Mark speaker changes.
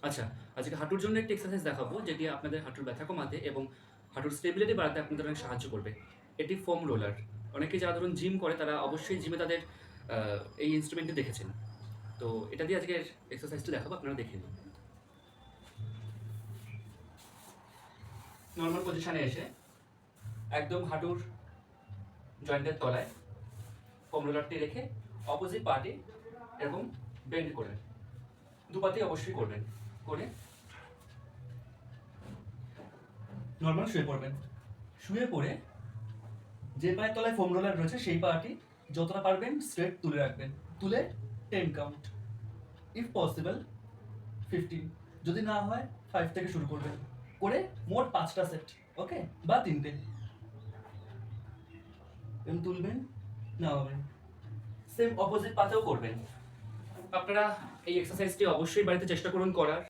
Speaker 1: আচ্ছা, আজকে হাঁটুর জন্য একটি এক্সারসাইজ দেখাবো যেটি আপনাদের হাঁটুর ব্যথা কমাতে এবং হাঁটুর স্টেবিলিটি বাড়াতে আপনাদের অনেক সাহায্য করবে। এটি ফোম রোলার। অনেকে যারা ধরুন জিম করে তারা অবশ্যই জিমে তাদের আ এই ইন্সট্রুমেন্টটি দেখেছেন। তো এটা দিয়ে আজকের এক্সারসাইজটি দেখাবো, আপনারা দেখে নিন। নরমাল পজিশনে এসে একদম হাঁটুর জয়েন্টের তলায় ফোম রোলারটি রেখে অপোজিট পাটি এরকম বেন্ড করে দুপাতেই অবশ্যই করবেন। করে নরমাল শুয়ে পড়বেন। শুয়ে পড়ে যে পায়ের তলায় ফোম রোলার রয়েছে সেই পাটি যতটা পারবেন স্ট্রেট তুলে রাখবেন। তুলে 10 কাউন্ট, ইফ পসিবল 15, যদি না হয় 5 থেকে শুরু করবেন। করে মোট 5টা সেট, ওকে, বা 3টে। এরকম তুলবেন, নামাবেন। সেম অপোজিট পাতেও করবেন। আপনারা এই এক্সারসাইজটি অবশ্যই বাড়িতে চেষ্টা করুন করার।